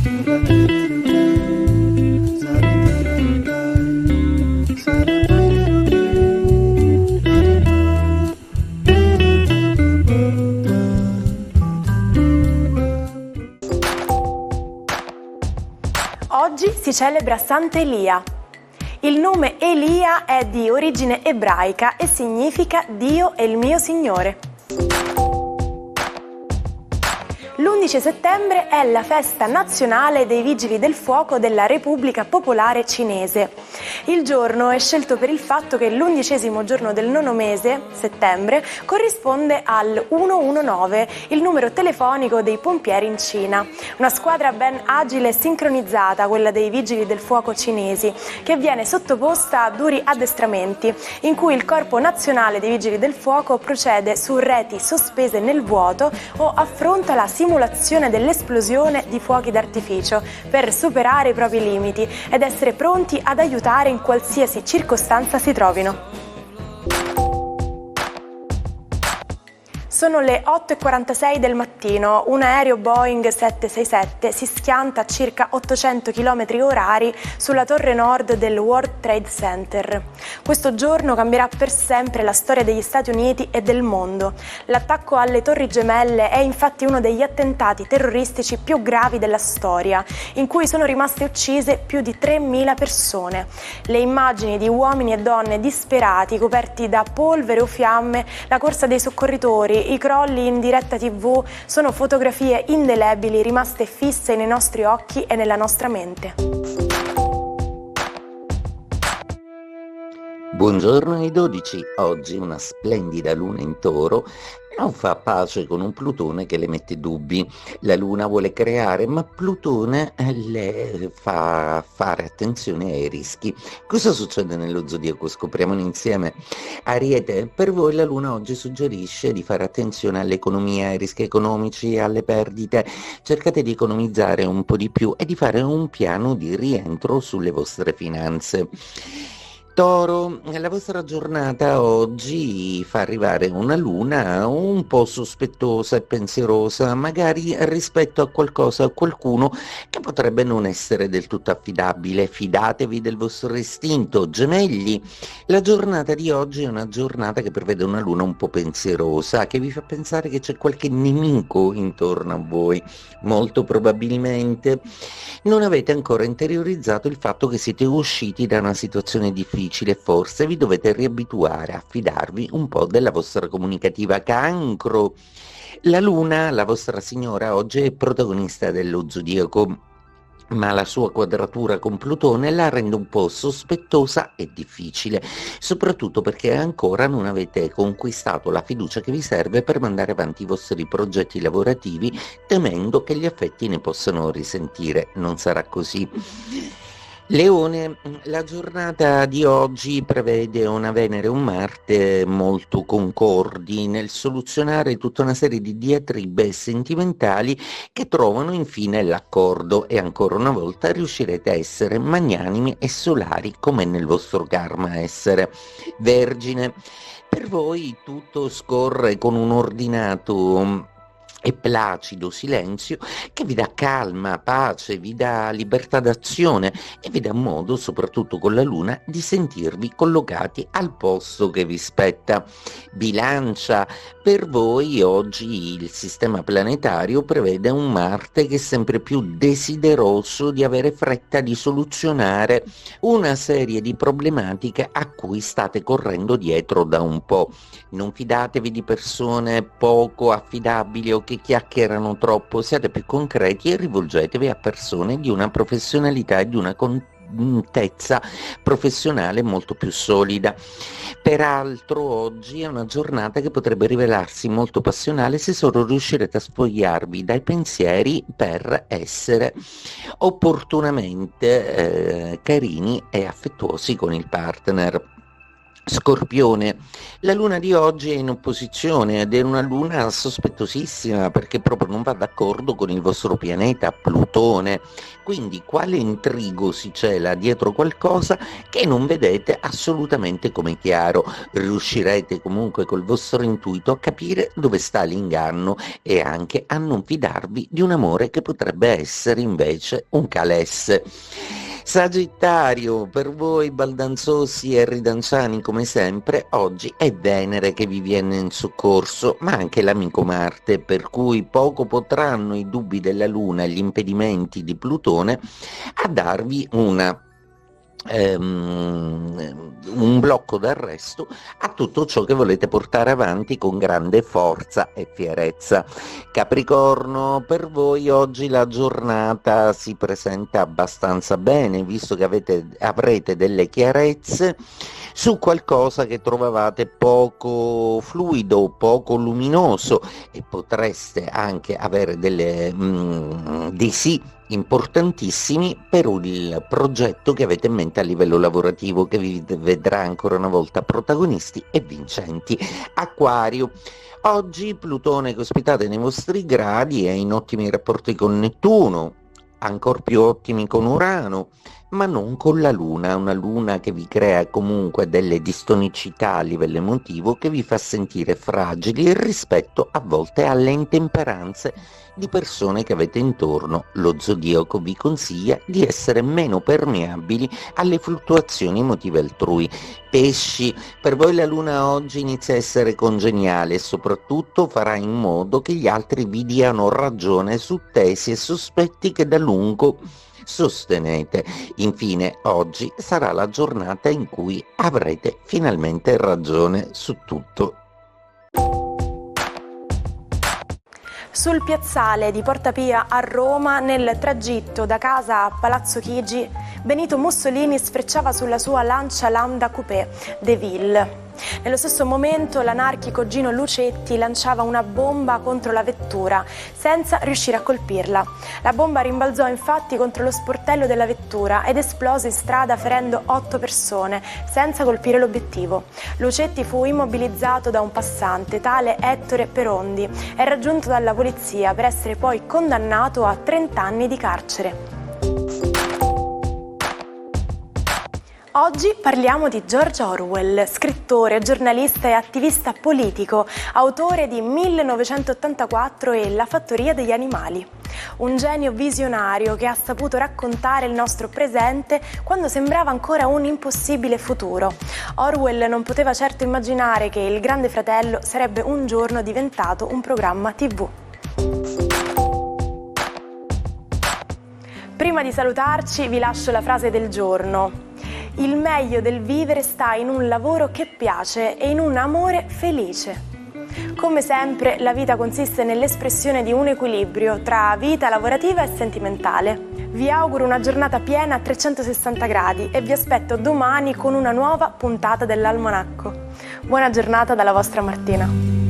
Oggi si celebra Sant'Elia. Il nome Elia è di origine ebraica e significa Dio è il mio Signore. L'11 settembre è la festa nazionale dei Vigili del Fuoco della Repubblica Popolare Cinese. Il giorno è scelto per il fatto che l'11° giorno del nono mese, settembre, corrisponde al 119, il numero telefonico dei pompieri in Cina. Una squadra ben agile e sincronizzata, quella dei Vigili del Fuoco cinesi, che viene sottoposta a duri addestramenti, in cui il Corpo Nazionale dei Vigili del Fuoco procede su reti sospese nel vuoto o affronta la simulazione dell'esplosione di fuochi d'artificio per superare i propri limiti ed essere pronti ad aiutare in qualsiasi circostanza si trovino. Sono le 8:46 del mattino, un aereo Boeing 767 si schianta a circa 800 km orari sulla torre nord del World Trade Center. Questo giorno cambierà per sempre la storia degli Stati Uniti e del mondo. L'attacco alle Torri Gemelle è infatti uno degli attentati terroristici più gravi della storia, in cui sono rimaste uccise più di 3.000 persone. Le immagini di uomini e donne disperati, coperti da polvere o fiamme, la corsa dei soccorritori, i crolli in diretta TV sono fotografie indelebili rimaste fisse nei nostri occhi e nella nostra mente. Buongiorno ai 12, oggi una splendida luna in Toro non fa pace con un Plutone che le mette dubbi. La Luna vuole creare, ma Plutone le fa fare attenzione ai rischi. Cosa succede nello zodiaco? Scopriamolo insieme. Ariete, per voi la Luna oggi suggerisce di fare attenzione all'economia, ai rischi economici, alle perdite. Cercate di economizzare un po' di più e di fare un piano di rientro sulle vostre finanze. Toro, la vostra giornata oggi fa arrivare una luna un po' sospettosa e pensierosa, magari rispetto a qualcosa o qualcuno che potrebbe non essere del tutto affidabile. Fidatevi del vostro istinto. Gemelli, la giornata di oggi è una giornata che prevede una luna un po' pensierosa, che vi fa pensare che c'è qualche nemico intorno a voi. Molto probabilmente non avete ancora interiorizzato il fatto che siete usciti da una situazione difficile. Forse vi dovete riabituare a fidarvi un po' della vostra comunicativa. Cancro, la luna, la vostra signora, oggi è protagonista dello zodiaco, ma la sua quadratura con Plutone la rende un po' sospettosa e difficile, soprattutto perché ancora non avete conquistato la fiducia che vi serve per mandare avanti i vostri progetti lavorativi, temendo che gli affetti ne possano risentire. Non sarà così. Leone, la giornata di oggi prevede una Venere e un Marte molto concordi nel soluzionare tutta una serie di diatribe sentimentali che trovano infine l'accordo, e ancora una volta riuscirete a essere magnanimi e solari come è nel vostro karma essere. Vergine, per voi tutto scorre con un ordinato e placido silenzio che vi dà calma, pace, vi dà libertà d'azione e vi dà modo, soprattutto con la luna, di sentirvi collocati al posto che vi spetta. Bilancia, per voi oggi il sistema planetario prevede un Marte che è sempre più desideroso di avere fretta di soluzionare una serie di problematiche a cui state correndo dietro da un po'. Non fidatevi di persone poco affidabili o che chiacchierano troppo, siate più concreti e rivolgetevi a persone di una professionalità e di una contezza professionale molto più solida. Peraltro oggi è una giornata che potrebbe rivelarsi molto passionale se solo riuscirete a spogliarvi dai pensieri per essere opportunamente carini e affettuosi con il partner. Scorpione, la luna di oggi è in opposizione ed è una luna sospettosissima perché proprio non va d'accordo con il vostro pianeta Plutone. Quindi quale intrigo si cela dietro qualcosa che non vedete assolutamente come chiaro? Riuscirete comunque col vostro intuito a capire dove sta l'inganno e anche a non fidarvi di un amore che potrebbe essere invece un calesse. Sagittario, per voi baldanzosi e ridanciani come sempre, oggi è Venere che vi viene in soccorso, ma anche l'amico Marte, per cui poco potranno i dubbi della Luna e gli impedimenti di Plutone a darvi un blocco d'arresto a tutto ciò che volete portare avanti con grande forza e fierezza. Capricorno, per voi oggi la giornata si presenta abbastanza bene, visto che avrete delle chiarezze su qualcosa che trovavate poco fluido, poco luminoso e potreste anche avere dei sì importantissimi per il progetto che avete in mente a livello lavorativo, che vi vedrà ancora una volta protagonisti e vincenti. Acquario, oggi Plutone che ospitate nei vostri gradi è in ottimi rapporti con Nettuno, ancora più ottimi con Urano, ma non con la Luna, una Luna che vi crea comunque delle distonicità a livello emotivo che vi fa sentire fragili rispetto a volte alle intemperanze di persone che avete intorno. Lo zodiaco vi consiglia di essere meno permeabili alle fluttuazioni emotive altrui. Pesci, per voi la Luna oggi inizia a essere congeniale e soprattutto farà in modo che gli altri vi diano ragione su tesi e sospetti che da lungo sostenete. Infine, oggi sarà la giornata in cui avrete finalmente ragione su tutto. Sul piazzale di Porta Pia a Roma, nel tragitto da casa a Palazzo Chigi, Benito Mussolini sfrecciava sulla sua Lancia Lambda Coupé De Ville. Nello stesso momento l'anarchico Gino Lucetti lanciava una bomba contro la vettura, senza riuscire a colpirla. La bomba rimbalzò infatti contro lo sportello della vettura ed esplose in strada ferendo 8 persone, senza colpire l'obiettivo. Lucetti fu immobilizzato da un passante, tale Ettore Perondi, e raggiunto dalla polizia per essere poi condannato a 30 anni di carcere. Oggi parliamo di George Orwell, scrittore, giornalista e attivista politico, autore di 1984 e La fattoria degli animali. Un genio visionario che ha saputo raccontare il nostro presente quando sembrava ancora un impossibile futuro. Orwell non poteva certo immaginare che Il Grande Fratello sarebbe un giorno diventato un programma TV. Prima di salutarci vi lascio la frase del giorno. Il meglio del vivere sta in un lavoro che piace e in un amore felice. Come sempre, la vita consiste nell'espressione di un equilibrio tra vita lavorativa e sentimentale. Vi auguro una giornata piena a 360 gradi e vi aspetto domani con una nuova puntata dell'Almanacco. Buona giornata dalla vostra Martina.